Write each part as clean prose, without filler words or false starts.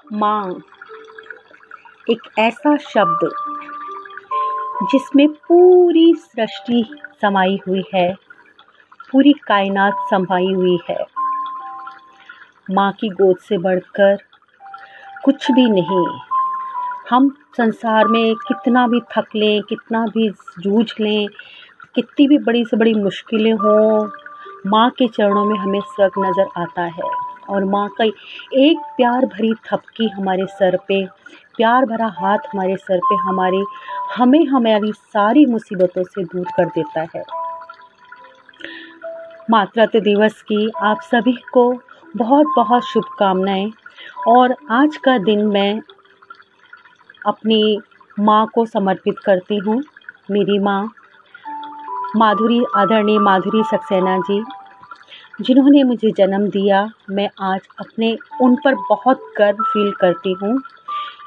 माँ एक ऐसा शब्द जिसमें पूरी सृष्टि समाई हुई है, पूरी कायनात समाई हुई है। माँ की गोद से बढ़कर कुछ भी नहीं। हम संसार में कितना भी थक लें, कितना भी जूझ लें, कितनी भी बड़ी से बड़ी मुश्किलें हों, माँ के चरणों में हमें स्वर्ग नज़र आता है। और माँ का एक प्यार भरी थपकी हमारे सर पे, प्यार भरा हाथ हमारे सर पे हमें हमारी सारी मुसीबतों से दूर कर देता है। मातृत्व दिवस की आप सभी को बहुत बहुत शुभकामनाएं। और आज का दिन मैं अपनी माँ को समर्पित करती हूँ। मेरी माँ आदरणीय माधुरी सक्सेना जी, जिन्होंने मुझे जन्म दिया। मैं आज उन पर बहुत गर्व फील करती हूँ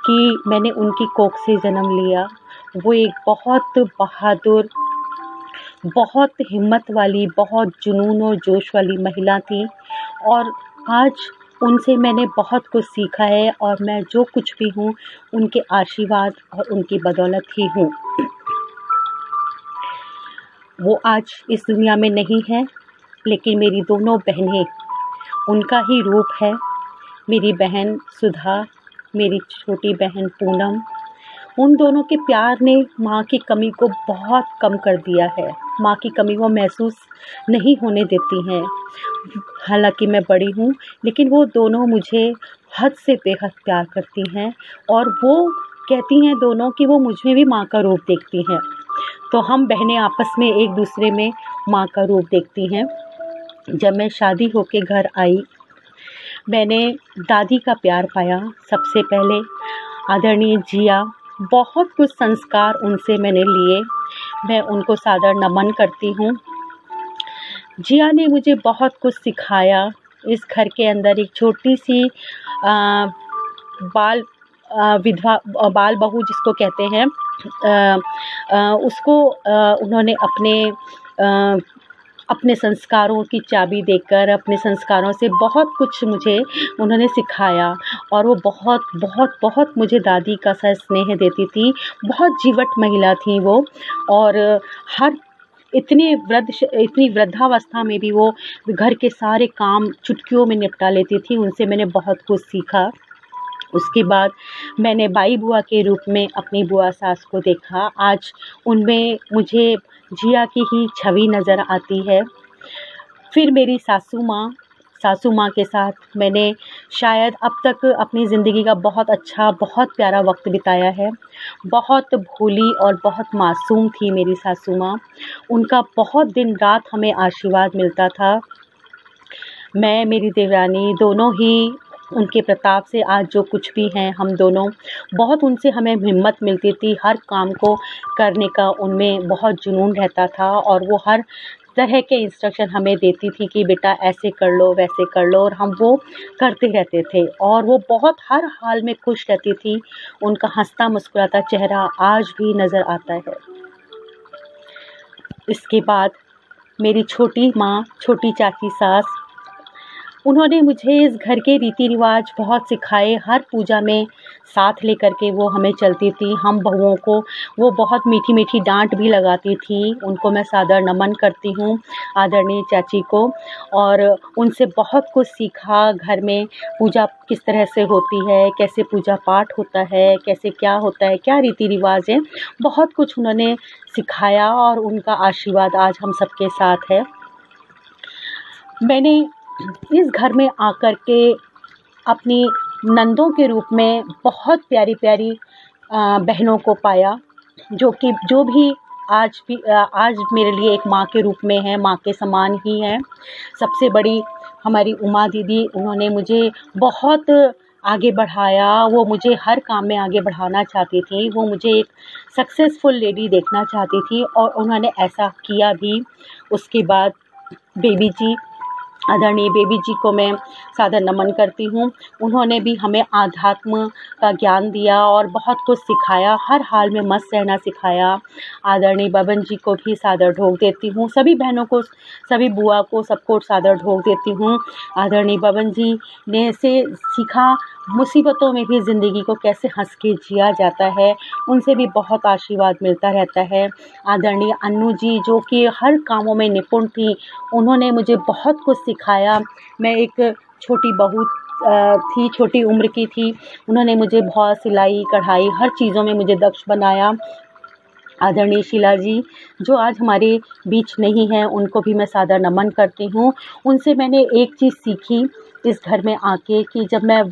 कि मैंने उनकी कोख से जन्म लिया। वो एक बहुत बहादुर, बहुत हिम्मत वाली, बहुत जुनून और जोश वाली महिला थी। और आज उनसे मैंने बहुत कुछ सीखा है और मैं जो कुछ भी हूँ उनके आशीर्वाद और उनकी बदौलत ही हूँ। वो आज इस दुनिया में नहीं है, लेकिन मेरी दोनों बहनें उनका ही रूप है। मेरी बहन सुधा, मेरी छोटी बहन पूनम, उन दोनों के प्यार ने माँ की कमी को बहुत कम कर दिया है। माँ की कमी वो महसूस नहीं होने देती हैं। हालांकि मैं बड़ी हूँ, लेकिन वो दोनों मुझे हद से बेहद प्यार करती हैं। और वो कहती हैं दोनों कि वो मुझ में भी माँ का रूप देखती हैं। तो हम बहनें आपस में एक दूसरे में माँ का रूप देखती हैं। जब मैं शादी होके घर आई, मैंने दादी का प्यार पाया। सबसे पहले आदरणीय जिया, बहुत कुछ संस्कार उनसे मैंने लिए। मैं उनको सादर नमन करती हूँ। जिया ने मुझे बहुत कुछ सिखाया। इस घर के अंदर एक छोटी सी बाल बहू जिसको कहते हैं, उसको उन्होंने अपने संस्कारों की चाबी देकर, अपने संस्कारों से बहुत कुछ मुझे उन्होंने सिखाया। और वो बहुत बहुत बहुत मुझे दादी का सा स्नेह देती थी। बहुत जीवट महिला थी वो। और इतनी वृद्धावस्था में भी वो घर के सारे काम चुटकियों में निपटा लेती थी। उनसे मैंने बहुत कुछ सीखा। उसके बाद मैंने बाई बुआ के रूप में अपनी बुआ सास को देखा। आज उनमें मुझे जिया की ही छवि नज़र आती है। फिर मेरी सासू माँ के साथ मैंने शायद अब तक अपनी ज़िंदगी का बहुत अच्छा, बहुत प्यारा वक्त बिताया है। बहुत भोली और बहुत मासूम थी मेरी सासू माँ। उनका बहुत दिन रात हमें आशीर्वाद मिलता था। मैं, मेरी देवरानी दोनों ही उनके प्रताप से आज जो कुछ भी हैं, हम दोनों बहुत, उनसे हमें हिम्मत मिलती थी। हर काम को करने का उनमें बहुत जुनून रहता था। और वो हर तरह के इंस्ट्रक्शन हमें देती थी कि बेटा ऐसे कर लो, वैसे कर लो, और हम वो करते रहते थे। और वो बहुत हर हाल में खुश रहती थी। उनका हंसता मुस्कुराता चेहरा आज भी नज़र आता है। इसके बाद मेरी छोटी माँ, छोटी चाची सास, उन्होंने मुझे इस घर के रीति रिवाज बहुत सिखाए। हर पूजा में साथ लेकर के वो हमें चलती थी। हम बहुओं को वो बहुत मीठी मीठी डांट भी लगाती थी। उनको मैं सादर नमन करती हूँ, आदरणीय चाची को। और उनसे बहुत कुछ सीखा। घर में पूजा किस तरह से होती है, कैसे पूजा पाठ होता है, कैसे क्या होता है, क्या रीति रिवाज है, बहुत कुछ उन्होंने सिखाया। और उनका आशीर्वाद आज हम सबके साथ है। मैंने इस घर में आकर के अपनी नंदों के रूप में बहुत प्यारी प्यारी बहनों को पाया, जो भी आज मेरे लिए एक माँ के रूप में है, माँ के समान ही है। सबसे बड़ी हमारी उमा दीदी, उन्होंने मुझे बहुत आगे बढ़ाया। वो मुझे हर काम में आगे बढ़ाना चाहती थी। वो मुझे एक सक्सेसफुल लेडी देखना चाहती थी और उन्होंने ऐसा किया भी। उसके बाद बेबी जी, आदरणीय बेबी जी को मैं सादर नमन करती हूँ। उन्होंने भी हमें आध्यात्म का ज्ञान दिया और बहुत कुछ सिखाया, हर हाल में मस्त रहना सिखाया। आदरणीय बबन जी को भी सादर ढोक देती हूँ। सभी बहनों को, सभी बुआ को, सबको सादर ढोक देती हूँ। आदरणीय बबन जी ने से सीखा मुसीबतों में भी ज़िंदगी को कैसे हंस के जिया जाता है, उनसे भी बहुत आशीर्वाद मिलता रहता है। आदरणीय अन्नू जी जो कि हर कामों में निपुण थी, उन्होंने मुझे बहुत कुछ सिखाया। मैं एक छोटी बहू थी, छोटी उम्र की थी, उन्होंने मुझे बहुत सिलाई कढ़ाई हर चीज़ों में मुझे दक्ष बनाया। आदरणीय शीला जी जो आज हमारे बीच नहीं हैं, उनको भी मैं सादर नमन करती हूँ। उनसे मैंने एक चीज़ सीखी इस घर में आके कि जब मैं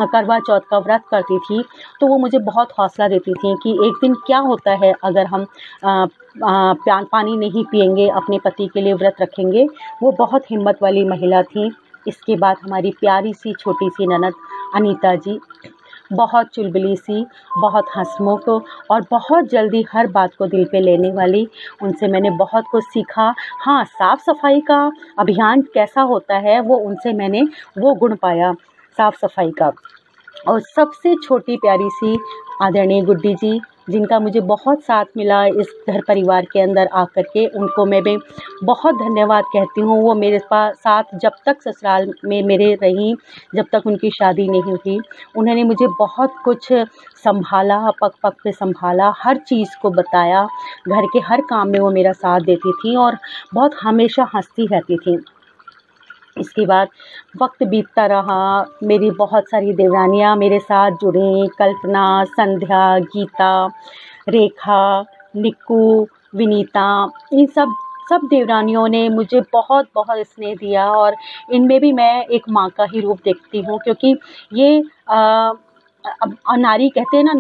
करवा चौथ का व्रत करती थी तो वो मुझे बहुत हौसला देती थी कि एक दिन क्या होता है अगर हम पानी नहीं पिएंगे, अपने पति के लिए व्रत रखेंगे। वो बहुत हिम्मत वाली महिला थी। इसके बाद हमारी प्यारी सी छोटी सी ननद अनीता जी, बहुत चुलबुली सी, बहुत हंसमुख और बहुत जल्दी हर बात को दिल पे लेने वाली। उनसे मैंने बहुत कुछ सीखा। हाँ, साफ़ सफाई का अभियान कैसा होता है वो उनसे मैंने वो गुण पाया साफ़ सफाई का। और सबसे छोटी प्यारी सी आदरणीय गुड्डी जी जिनका मुझे बहुत साथ मिला इस घर परिवार के अंदर आकर के, उनको मैं भी बहुत धन्यवाद कहती हूँ। वो मेरे साथ जब तक ससुराल में मेरे रहीं, जब तक उनकी शादी नहीं हुई, उन्होंने मुझे बहुत कुछ संभाला, पग पग पे संभाला, हर चीज़ को बताया। घर के हर काम में वो मेरा साथ देती थी और बहुत हमेशा हंसती रहती थी। इसके बाद वक्त बीतता रहा, मेरी बहुत सारी देवरानियाँ मेरे साथ जुड़ीं, कल्पना, संध्या, गीता, रेखा, निक्कू, विनीता, इन सब देवरानियों ने मुझे बहुत बहुत स्नेह दिया और इनमें भी मैं एक माँ का ही रूप देखती हूँ क्योंकि ये अब नारी कहते हैं ना,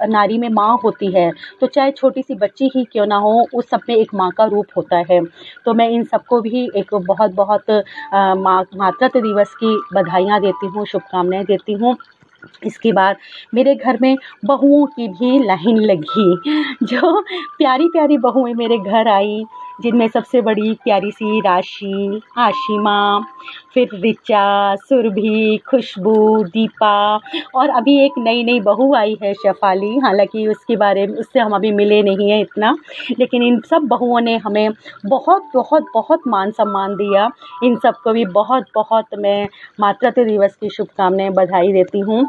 नारी में माँ होती है, तो चाहे छोटी सी बच्ची ही क्यों ना हो, उस सब में एक माँ का रूप होता है। तो मैं इन सबको भी एक बहुत बहुत मातृत्व दिवस की बधाइयाँ देती हूँ, शुभकामनाएं देती हूँ। इसके बाद मेरे घर में बहुओं की भी लाइन लगी, जो प्यारी प्यारी बहुएं मेरे घर आई, जिनमें सबसे बड़ी प्यारी सी राशि, आशिमा, फिर ऋचा, सुरभि, खुशबू, दीपा और अभी एक नई बहू आई है शेफाली। हालांकि उसके बारे में उससे हम अभी मिले नहीं हैं इतना, लेकिन इन सब बहुओं ने हमें बहुत बहुत बहुत मान सम्मान दिया। इन सबको भी बहुत बहुत मैं मातृत्व दिवस की शुभकामनाएं बधाई देती हूँ।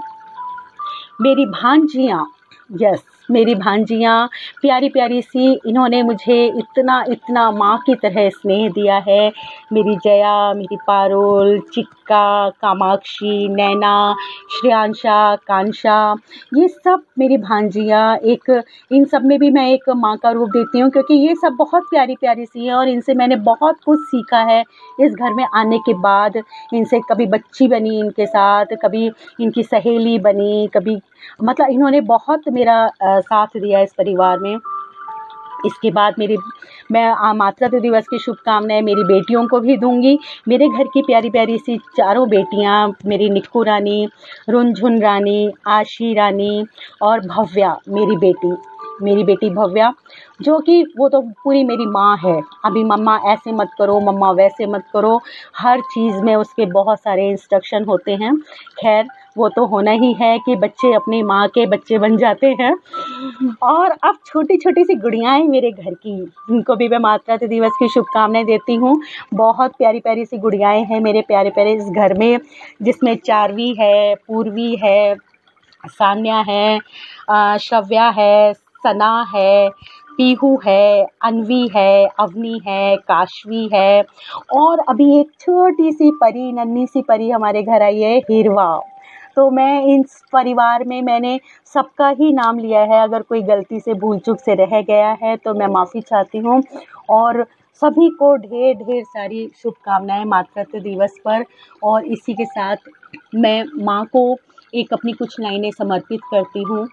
मेरी भांजियाँ, यस, मेरी भांजियाँ प्यारी प्यारी सी, इन्होंने मुझे इतना इतना माँ की तरह स्नेह दिया है। मेरी जया, मेरी पारुल, चिक्का, कामाक्षी, नैना, श्रेयांशा, कांशा, ये सब मेरी भांजियाँ, एक इन सब में भी मैं एक माँ का रूप देती हूँ क्योंकि ये सब बहुत प्यारी प्यारी सी हैं और इनसे मैंने बहुत कुछ सीखा है इस घर में आने के बाद। इनसे कभी बच्ची बनी इनके साथ, कभी इनकी सहेली बनी, कभी मतलब इन्होंने बहुत मेरा साथ दिया इस परिवार में। इसके बाद मैं मातृत्व दिवस की शुभकामनाएं मेरी बेटियों को भी दूंगी। मेरे घर की प्यारी प्यारी सी चारों बेटियां, मेरी निक्कू रानी, रुनझुन रानी, आशी रानी और भव्या, मेरी बेटी भव्या, जो कि वो तो पूरी मेरी माँ है। अभी मम्मा ऐसे मत करो, मम्मा वैसे मत करो, हर चीज़ में उसके बहुत सारे इंस्ट्रक्शन होते हैं। खैर, वो तो होना ही है कि बच्चे अपनी माँ के बच्चे बन जाते हैं। और अब छोटी छोटी सी गुड़ियाएँ मेरे घर की, उनको भी मैं मातृत्व दिवस की शुभकामनाएं देती हूँ। बहुत प्यारी प्यारी सी गुड़ियाएँ हैं मेरे प्यारे प्यारे इस घर में, जिसमें चारवी है, पूर्वी है, सान्या है, श्रव्या है, सना है, पीहू है, अन्वी है, अवनी है, काशवी है और अभी एक छोटी सी परी, नन्ही सी परी हमारे घर आई है, हिरवा। तो मैं इस परिवार में मैंने सबका ही नाम लिया है। अगर कोई गलती से भूल चूक से रह गया है तो मैं माफ़ी चाहती हूँ और सभी को ढेर ढेर सारी शुभकामनाएं मातृत्व दिवस पर। और इसी के साथ मैं माँ को एक अपनी कुछ लाइनें समर्पित करती हूँ।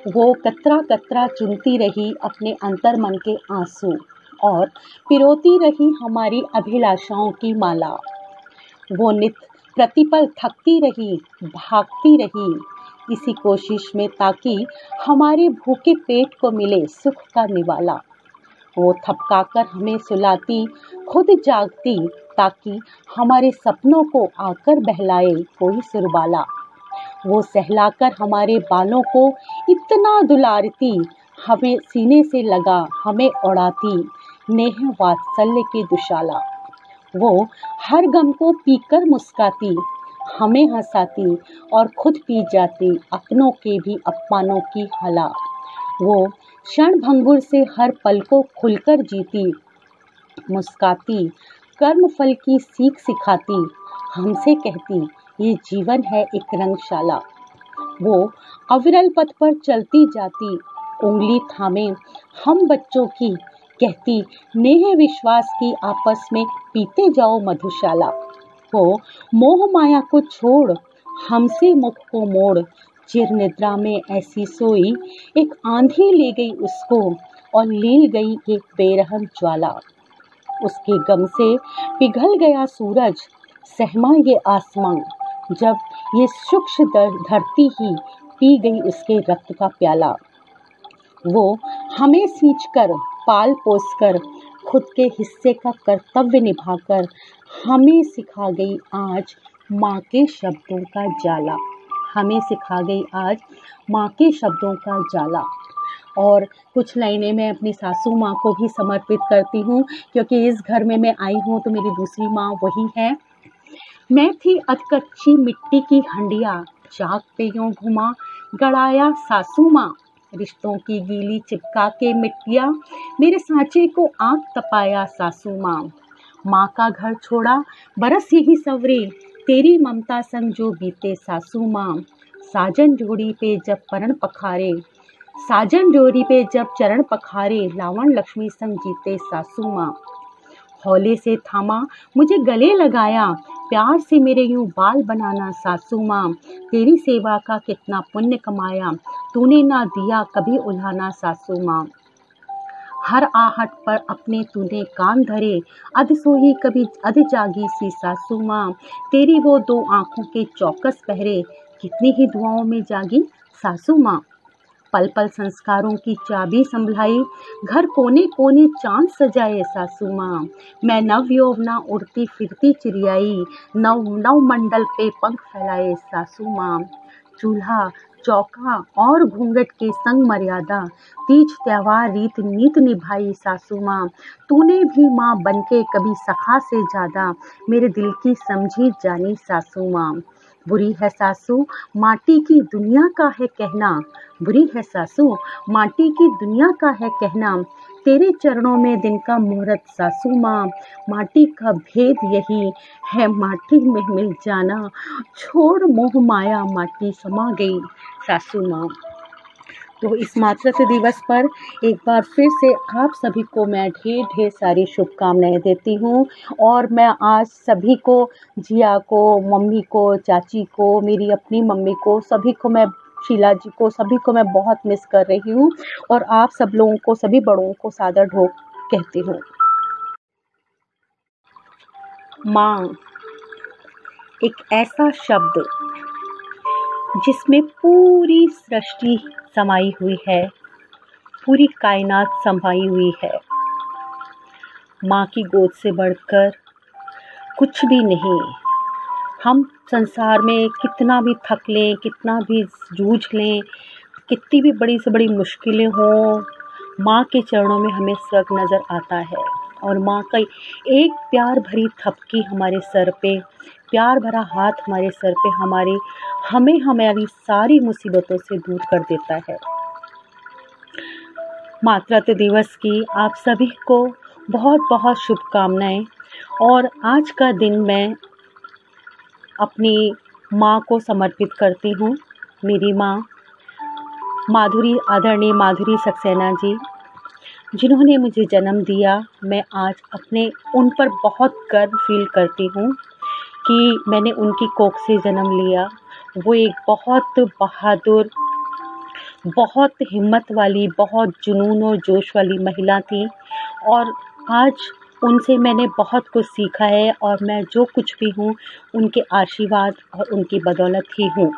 वो कतरा कतरा चुनती रही अपने अंतर मन के आंसू और पिरोती रही हमारी अभिलाषाओं की माला। वो नित प्रतिपल थकती रही, भागती रही इसी कोशिश में ताकि हमारे भूखे पेट को मिले सुख का निवाला। वो थपकाकर हमें सुलाती, खुद जागती ताकि हमारे सपनों को आकर बहलाए कोई सुरबाला। वो सहलाकर हमारे बालों को इतना दुलारती, हमें सीने से लगा हमें उड़ाती नेह वात्सल्य की दुशाला। वो हर गम को पीकर मुस्काती, हमें हँसाती और खुद पी जाती अपनों के भी अपमानों की हला। वो क्षण भंगुर से हर पल को खुलकर जीती, मुस्काती कर्म फल की सीख सिखाती, हमसे कहती ये जीवन है एक रंगशाला। वो अविरल पथ पर चलती जाती, उंगली थामे हम बच्चों की, कहती नेह विश्वास की आपस में पीते जाओ मधुशाला। वो मोह माया को छोड़ हमसे मुख को मोड़, चिर निद्रा में ऐसी सोई, एक आंधी ले गई उसको और ले गई एक बेरहम ज्वाला। उसके गम से पिघल गया सूरज, सहमा ये आसमां, जब ये सूक्ष्म धरती ही पी गई उसके रक्त का प्याला। वो हमें सींचकर पाल पोस कर खुद के हिस्से का कर्तव्य निभाकर हमें सिखा गई आज माँ के शब्दों का जाला। हमें सिखा गई आज माँ के शब्दों का जाला। और कुछ लाइनें मैं अपनी सासू माँ को भी समर्पित करती हूँ, क्योंकि इस घर में मैं आई हूँ तो मेरी दूसरी माँ वही है। मैं थी अधकच्ची मिट्टी की हंडिया, चाक पे यूं घुमा गड़ाया सासू माँ, रिश्तों की गीली चिपका के मिट्टिया मेरे सांचे को आग तपाया सासू माँ। माँ का घर छोड़ा बरस यही सवरे, तेरी ममता संग जो बीते सासू माँ। साजन जोड़ी पे जब परण पखारे, साजन जोड़ी पे जब चरण पखारे, लावण लक्ष्मी संग जीते सासू माँ। हौले से थामा मुझे गले लगाया, प्यार से मेरे यूं बाल बनाना सासू माँ। तेरी सेवा का कितना पुण्य कमाया, तूने ना दिया कभी उल्हाना सासू माँ। हर आहट पर अपने तूने कान धरे, अध सोई कभी अध जागी सी सासू माँ। तेरी वो दो आँखों के चौकस पहरे, कितनी ही दुआओं में जागी सासू माँ। पल पल संस्कारों की चाबी संभलाई, घर कोने कोने चांद सजाए सासू माँ। मैं नव यौवना उड़ती फिरती चिड़ियाई, नव नव मंडल पे पंख फैलाए सासू माँ। चूल्हा चौका और घूंघट के संग मर्यादा, तीज त्योहार रीत नीत निभाई सासू माँ। तूने भी माँ बनके कभी सखा से ज्यादा मेरे दिल की समझी जानी सासू माँ। बुरी है सासू माटी की दुनिया का है कहना, बुरी है सासू माटी की दुनिया का है कहना। तेरे चरणों में दिन का मुहूर्त सासू माँ, माटी का भेद यही है माटी में मिल जाना। छोड़ मोह माया माटी समा गई सासू माँ। तो इस मातृत्व दिवस पर एक बार फिर से आप सभी को मैं ढेर ढेर सारी शुभकामनाएं देती हूँ। और मैं आज सभी को, जिया को, मम्मी को, चाची को, मेरी अपनी मम्मी को, सभी को मैं, शीला जी को, सभी को मैं बहुत मिस कर रही हूँ। और आप सब लोगों को, सभी बड़ों को सादर ढोक कहती हूँ। माँ एक ऐसा शब्द जिसमें पूरी सृष्टि समाई हुई है, पूरी कायनात समाई हुई है। माँ की गोद से बढ़कर कुछ भी नहीं। हम संसार में कितना भी थक लें, कितना भी जूझ लें, कितनी भी बड़ी से बड़ी मुश्किलें हों, माँ के चरणों में हमें स्वर्ग नज़र आता है। और माँ का एक प्यार भरी थपकी हमारे सर पे, प्यार भरा हाथ हमारे सर पे हमें हमारी सारी मुसीबतों से दूर कर देता है। मातृत्व दिवस की आप सभी को बहुत बहुत शुभकामनाएं। और आज का दिन मैं अपनी माँ को समर्पित करती हूँ। मेरी माँ आदरणीय माधुरी सक्सेना जी, जिन्होंने मुझे जन्म दिया। मैं आज उन पर बहुत गर्व फील करती हूँ कि मैंने उनकी कोख से जन्म लिया। वो एक बहुत बहादुर, बहुत हिम्मत वाली, बहुत जुनून और जोश वाली महिला थी। और आज उनसे मैंने बहुत कुछ सीखा है, और मैं जो कुछ भी हूँ उनके आशीर्वाद और उनकी बदौलत ही हूँ।